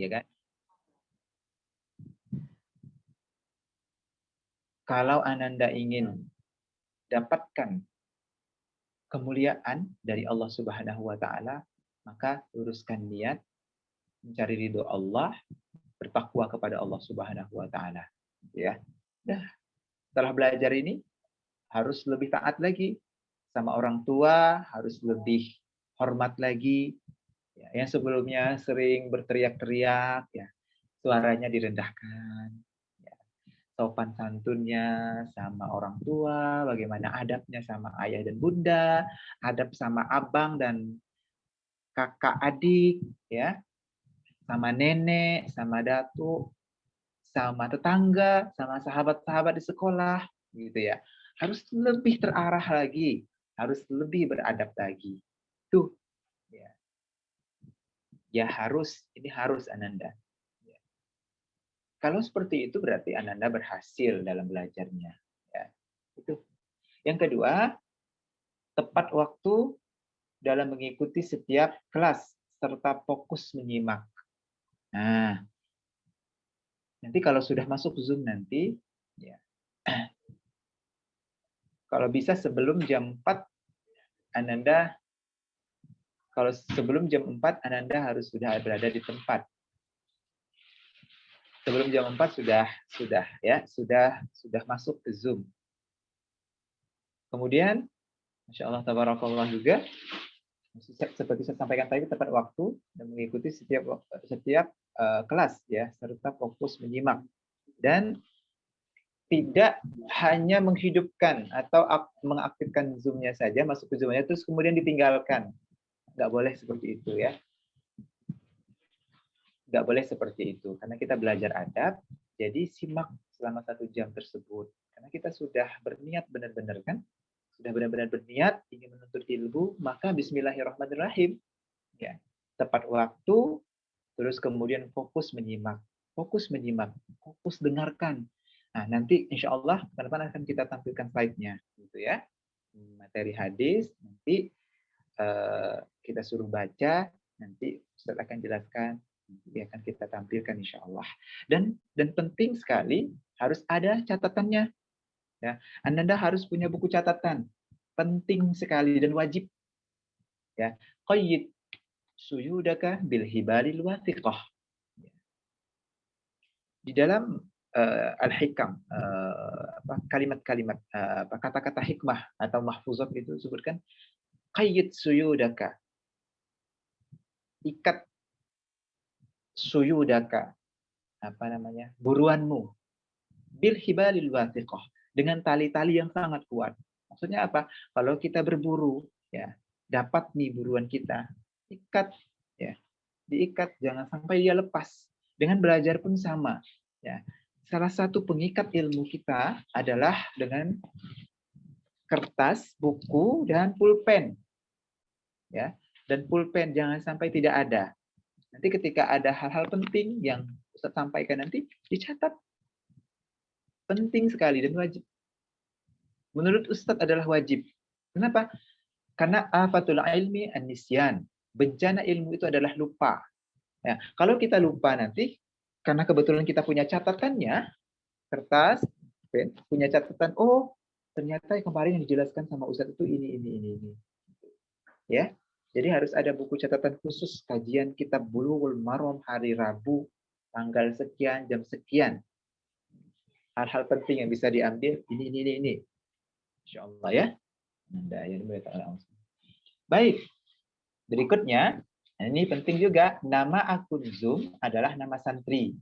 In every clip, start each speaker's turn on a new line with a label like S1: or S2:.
S1: ya kan? Kalau Ananda ingin dapatkan kemuliaan dari Allah Subhanahu wa taala, maka luruskan niat, mencari ridho Allah, bertakwa kepada Allah Subhanahu wa taala, ya. Nah, setelah belajar ini harus lebih taat lagi sama orang tua, harus lebih hormat lagi. Ya, yang sebelumnya sering berteriak-teriak, ya, suaranya direndahkan. Ya, sopan santunnya sama orang tua, bagaimana adabnya sama ayah dan bunda, adab sama abang dan kakak adik, ya, sama nenek, sama datuk, sama tetangga, sama sahabat-sahabat di sekolah, gitu ya. Harus lebih terarah lagi, harus lebih beradab lagi. Tuh, ya. Ya harus, ini harus Ananda. Ya. Kalau seperti itu berarti Ananda berhasil dalam belajarnya. Ya. Itu. Yang kedua, tepat waktu dalam mengikuti setiap kelas serta fokus menyimak. Nah, nanti kalau sudah masuk Zoom nanti, ya, kalau bisa sebelum jam 4, Ananda, kalau sebelum jam 4, Ananda harus sudah berada di tempat. Sebelum jam 4 sudah masuk ke Zoom. Kemudian, Masya Allah, tabarakallah juga, seperti saya sampaikan tadi, tepat waktu dan mengikuti setiap kelas, ya, serta fokus menyimak. Dan tidak hanya menghidupkan atau mengaktifkan Zoom-nya saja, masuk ke Zoom-nya, terus kemudian ditinggalkan. Nggak boleh seperti itu, ya. Nggak boleh seperti itu, karena kita belajar adab, jadi simak selama 1 jam tersebut. Karena kita sudah berniat benar-benar, kan? Sudah benar-benar berniat ingin menuntut ilmu, maka bismillahirrahmanirrahim. Ya, tepat waktu, terus kemudian fokus menyimak, fokus dengarkan. Nah, nanti insya Allah ke depan akan kita tampilkan slide-nya, gitu ya. Materi hadis, nanti kita suruh baca, nanti Ustaz akan jelaskan, nanti akan kita tampilkan insya Allah. Dan penting sekali harus ada catatannya. Ya, Anda harus punya buku catatan, penting sekali dan wajib. Ya, qayyid suyudaka bil hibalil wathiqah. Di dalam Al-Hikam, kalimat-kalimat, kata-kata hikmah atau mahfuzat itu disebutkan, qayyid suyudaka, ikat suyudaka, buruanmu, bil hibalil wathiqah, dengan tali-tali yang sangat kuat. Maksudnya apa? Kalau kita berburu, ya, dapat nih buruan kita, ikat, ya, diikat, jangan sampai dia lepas. Dengan belajar pun sama, ya. Salah satu pengikat ilmu kita adalah dengan kertas, buku, dan pulpen, ya. Dan pulpen jangan sampai tidak ada. Nanti ketika ada hal-hal penting yang Ustaz sampaikan nanti dicatat. Penting sekali dan wajib. Menurut Ustaz adalah wajib. Kenapa? Karena afatul ilmi an-nisyan. Bencana ilmu itu adalah lupa. Ya, kalau kita lupa nanti, karena kebetulan kita punya catatannya, kertas, punya catatan, oh ternyata kemarin yang dijelaskan sama Ustaz itu ini. Ya, jadi harus ada buku catatan khusus kajian kitab Bulughul Maram hari Rabu, tanggal sekian, jam sekian. Hal-hal penting yang bisa diambil, ini. Insya Allah, ya. Baik, berikutnya, ini penting juga, nama akun Zoom adalah nama santri.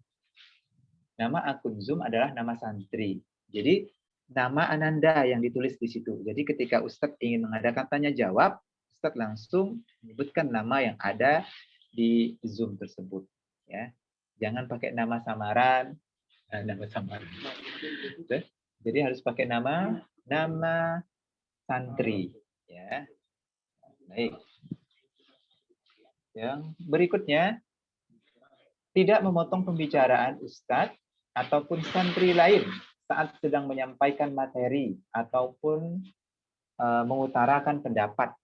S1: Nama akun Zoom adalah nama santri. Jadi, nama Ananda yang ditulis di situ. Jadi, ketika Ustadz ingin mengadakan tanya jawab, Ustadz langsung menyebutkan nama yang ada di Zoom tersebut. Ya, jangan pakai nama samaran. Jadi harus pakai nama santri. Ya, baik. Yang berikutnya, tidak memotong pembicaraan Ustadz ataupun santri lain saat sedang menyampaikan materi ataupun mengutarakan pendapat.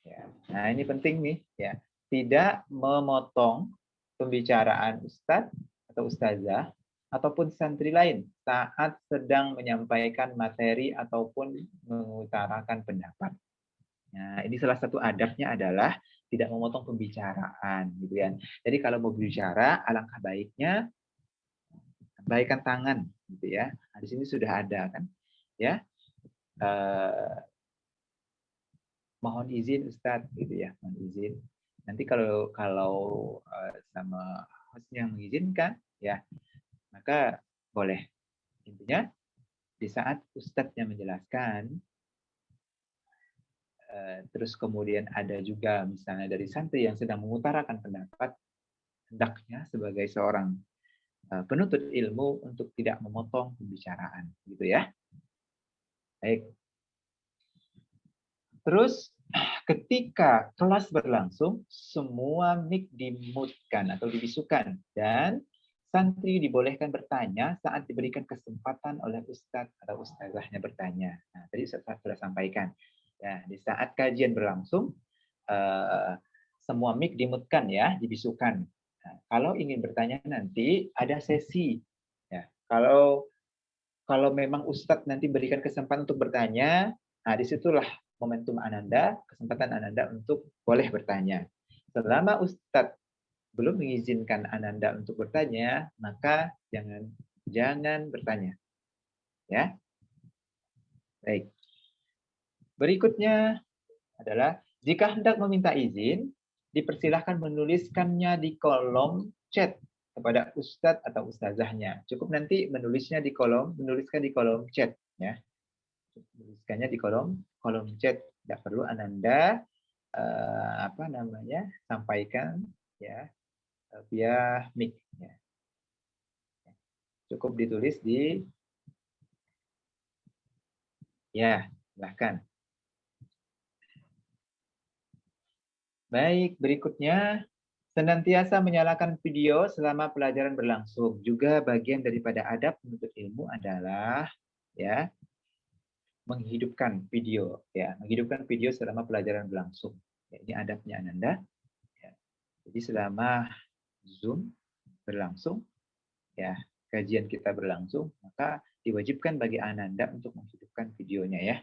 S1: Ya. Nah, ini penting nih, ya. Tidak memotong pembicaraan ustadz atau ustazah ataupun santri lain saat sedang menyampaikan materi ataupun mengutarakan pendapat. Nah, ini salah satu adabnya adalah tidak memotong pembicaraan, gitu ya. Jadi kalau mau berbicara, alangkah baiknya baikan tangan, gitu ya. Nah, di sini sudah ada kan, ya. Mohon izin Ustadz, gitu ya, mohon izin. Nanti kalau sama hostnya mengizinkan, ya, maka boleh. Intinya di saat Ustadznya menjelaskan, terus kemudian ada juga misalnya dari santri yang sedang mengutarakan pendapat, hendaknya sebagai seorang penuntut ilmu untuk tidak memotong pembicaraan, gitu ya. Baik. Terus ketika kelas berlangsung, semua mic dimute-kan atau dibisukan dan santri dibolehkan bertanya saat diberikan kesempatan oleh ustadz atau ustazahnya bertanya. Nah, tadi saya sudah sampaikan. Ya, di saat kajian berlangsung, semua mic dimute-kan ya, dibisukan. Nah, kalau ingin bertanya nanti ada sesi. Ya, kalau memang ustadz nanti berikan kesempatan untuk bertanya, nah disitulah momentum Ananda, kesempatan Ananda untuk boleh bertanya. Selama ustadz belum mengizinkan Ananda untuk bertanya, maka jangan bertanya. Ya. Baik. Berikutnya adalah jika hendak meminta izin, dipersilahkan menuliskannya di kolom chat kepada ustadz atau ustazahnya. Cukup nanti menuliskan di kolom chat, ya. Menuliskannya di kolom chat. Tidak perlu Ananda sampaikan ya via mic. Ya. Cukup ditulis di silahkan. Baik, berikutnya senantiasa menyalakan video selama pelajaran berlangsung. Juga bagian daripada adab menuntut ilmu adalah ya menghidupkan video, ya menghidupkan video selama pelajaran berlangsung. Ya, ini adabnya Ananda. Ya. Jadi selama Zoom berlangsung, ya kajian kita berlangsung, maka diwajibkan bagi Ananda untuk menghidupkan videonya ya.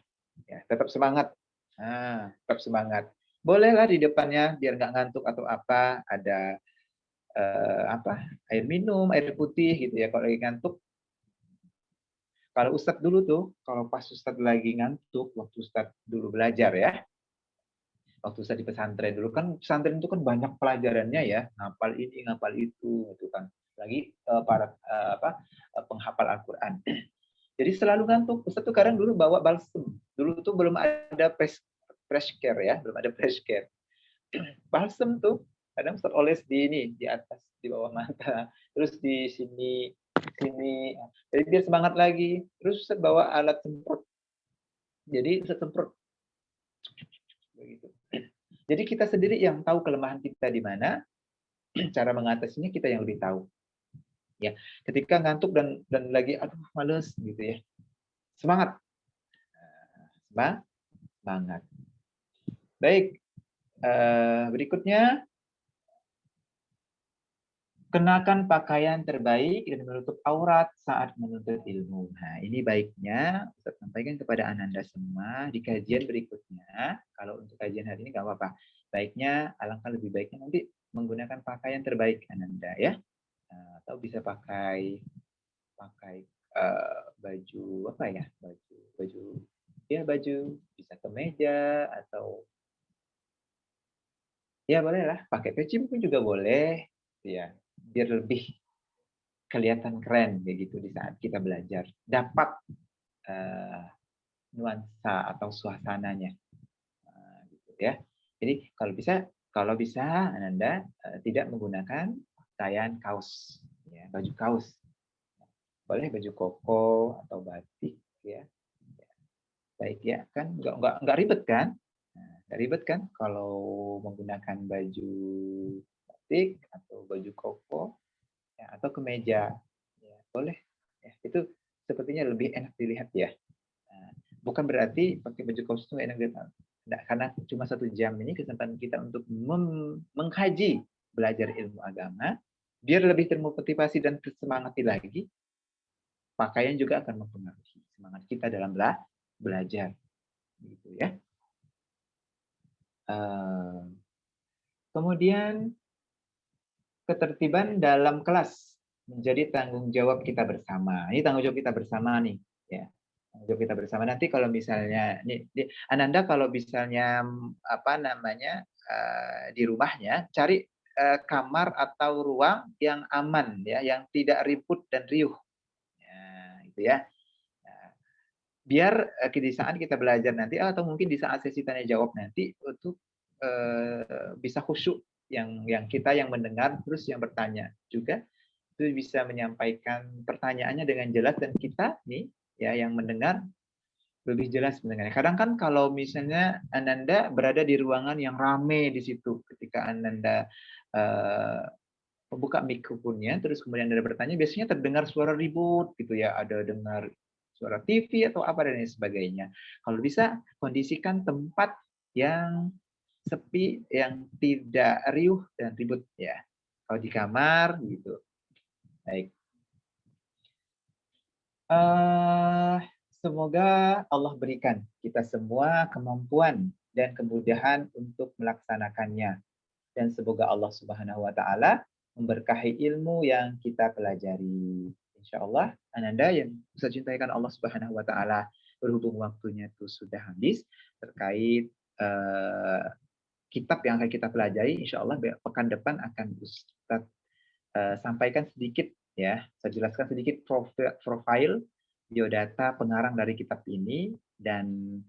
S1: Ya, tetap semangat. Nah, tetap semangat. Bolehlah di depannya biar nggak ngantuk atau apa, ada air minum, air putih gitu ya kalau lagi ngantuk. Kalau Ustadz dulu tuh, kalau pas Ustadz lagi ngantuk, waktu Ustadz dulu belajar ya, waktu Ustadz di pesantren dulu kan, pesantren itu kan banyak pelajarannya ya, ngapal ini, ngapal itu, gitu kan. Lagi para penghafal Al-Quran. Jadi selalu ngantuk. Ustadz tuh kadang dulu bawa balsem. Dulu tuh belum ada fresh care ya, belum ada fresh care. Balsem tuh kadang Ustadz oles di atas, di bawah mata, terus di sini, jadi biar semangat lagi. Terus Ustadz bawa alat semprot, jadi Ustadz semprot begitu. Jadi kita sendiri yang tahu kelemahan kita di mana, cara mengatasinya kita yang lebih tahu. Ya, ketika ngantuk dan lagi aduh males gitu ya, semangat, semangat. Baik, berikutnya kenakan pakaian terbaik dan menutup aurat saat menuntut ilmu. Nah, ini baiknya Ustaz sampaikan kepada Ananda semua di kajian berikutnya. Kalau untuk kajian hari ini nggak apa-apa. Baiknya, alangkah lebih baiknya nanti menggunakan pakaian terbaik Ananda ya. Atau bisa pakai baju apa ya? Baju bisa kemeja atau ya boleh lah. Pakai peci pun juga boleh. Ya, biar lebih kelihatan keren kayak gitu di saat kita belajar, dapat nuansa atau suasananya, gitu ya. Jadi kalau bisa Ananda tidak menggunakan pakaian kaos, ya, baju kaos, boleh baju koko atau batik ya. Baik ya, kan nggak ribet kan? Nggak ribet kan kalau menggunakan baju batik atau baju koko ya, atau kemeja, ya, boleh. Ya, itu sepertinya lebih enak dilihat ya. Nah, bukan berarti pakai baju kostum enak dilihat. Nah, karena cuma 1 jam ini kesempatan kita untuk mengkaji, belajar ilmu agama. Biar lebih termotivasi dan tersemangati lagi, pakaian juga akan mempengaruhi semangat kita dalam belajar. Gitu ya. Kemudian ketertiban dalam kelas menjadi tanggung jawab kita bersama. Ini tanggung jawab kita bersama nih, ya. Tanggung jawab kita bersama. Nanti kalau misalnya Ananda kalau misalnya di rumahnya cari kamar atau ruang yang aman ya, yang tidak ribut dan riuh. Ya, itu ya. Biar di saat kita belajar nanti atau mungkin di saat sesi tanya jawab nanti untuk bisa khusyuk yang kita yang mendengar terus yang bertanya juga itu bisa menyampaikan pertanyaannya dengan jelas dan kita nih ya yang mendengar lebih jelas mendengarnya. Kadang kan kalau misalnya Ananda berada di ruangan yang ramai di situ ketika Ananda membuka mikrofonnya terus kemudian Anda bertanya biasanya terdengar suara ribut gitu ya, ada dengar suara TV atau apa dan lain sebagainya. Kalau bisa kondisikan tempat yang sepi, yang tidak riuh dan ribut ya. Kalau di kamar gitu. Baik. Semoga Allah berikan kita semua kemampuan dan kemudahan untuk melaksanakannya. Dan semoga Allah Subhanahu wa taala memberkahi ilmu yang kita pelajari. Insyaallah Ananda yang saya cintaikan Allah Subhanahu wa taala, berhubung waktunya itu sudah habis terkait kitab yang akan kita pelajari, insya Allah pekan depan akan Ustaz sampaikan sedikit ya, saya jelaskan sedikit profil biodata pengarang dari kitab ini dan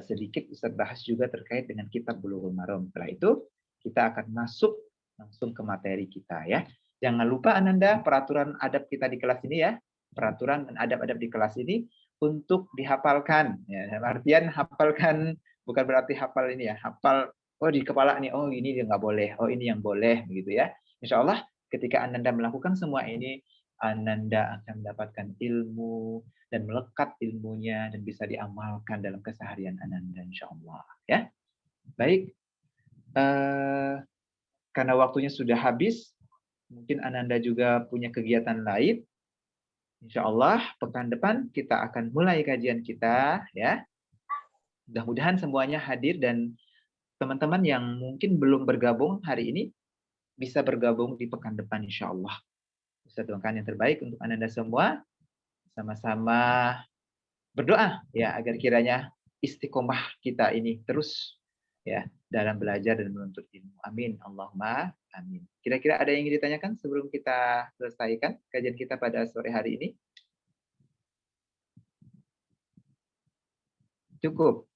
S1: sedikit Ustaz bahas juga terkait dengan kitab Bulughul Maram. Setelah itu kita akan masuk langsung ke materi kita ya. Jangan lupa Ananda peraturan adab kita di kelas ini ya, peraturan dan adab-adab di kelas ini untuk dihafalkan ya, dalam artian hafalkan bukan berarti hafal ini ya, hafal oh di kepala nih, oh ini dia nggak boleh, oh ini yang boleh begitu ya. Insya Allah ketika Ananda melakukan semua ini, Ananda akan mendapatkan ilmu dan melekat ilmunya dan bisa diamalkan dalam keseharian Ananda insya Allah ya. Baik, karena waktunya sudah habis, mungkin Ananda juga punya kegiatan lain. Insya Allah pekan depan kita akan mulai kajian kita ya. Mudah-mudahan semuanya hadir dan teman-teman yang mungkin belum bergabung hari ini bisa bergabung di pekan depan insya Allah. Saya doakan yang terbaik untuk Ananda semua. Sama-sama berdoa ya agar kiranya istiqomah kita ini terus ya dalam belajar dan menuntut ilmu. Amin. Allahumma amin. Kira-kira ada yang ingin ditanyakan sebelum kita selesaikan kajian kita pada sore hari ini? Cukup.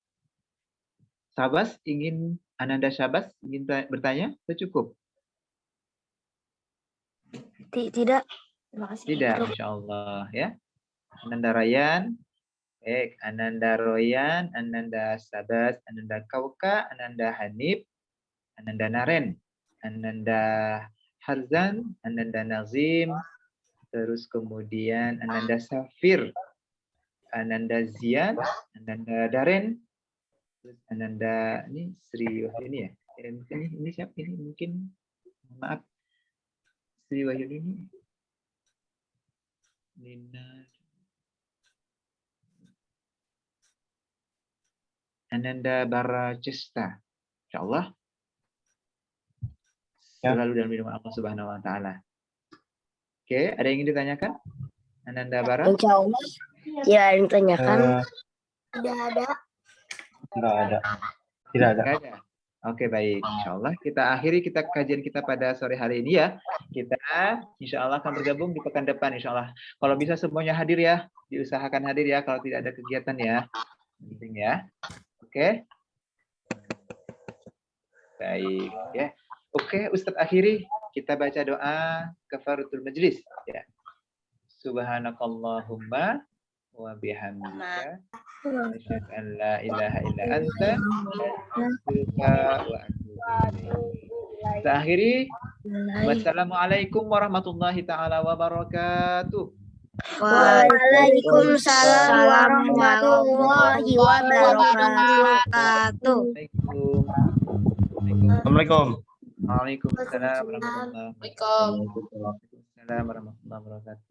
S1: Syabas ingin Ananda Syabas ingin bertanya? Cukup.
S2: Tidak. Terima kasih.
S1: Tidak, Masya Allah ya. Ananda Ryan, baik, Ananda Royan, Ananda Syabas, Ananda Kauka, Ananda Hanif, Ananda Naren, Ananda Harzan, Ananda Nazim, terus kemudian Ananda Safir, Ananda Zian, Ananda Daren, terus Ananda ini Sri Wahyuni ya. Ini siapa ini? Mungkin maaf Sri Wahyuni. Nina. Ananda Baracesta. Insyaallah selalu dalam lindungan Allah Subhanahu wa taala. Oke, ada yang ingin ditanyakan? Ananda Bara?
S2: Insyaallah. Ya, yang ditanyakan. Tidak ada.
S1: Tidak ada. Oke, baik. Insyaallah kita akhiri kajian kita pada sore hari ini ya. Kita insyaallah akan bergabung di pekan depan insyaallah. Kalau bisa semuanya hadir ya, diusahakan hadir ya kalau tidak ada kegiatan ya. Penting ya. Oke. Baik ya. Oke, Ustadz akhiri kita baca doa kafaratul majlis ya. Subhanakallahumma wa bihamdika asyhadu an la ilaha illa anta astaghfiruka wa atubu ilaik. Akhiri. Wassalamualaikum warahmatullahi taala wabarakatuh.
S2: Waalaikumsalam warahmatullahi wabarakatuh.
S1: Assalamualaikum. Waalaikumsalam warahmatullahi wabarakatuh.
S3: Waalaikumsalam.
S1: Waalaikumsalam warahmatullahi wabarakatuh.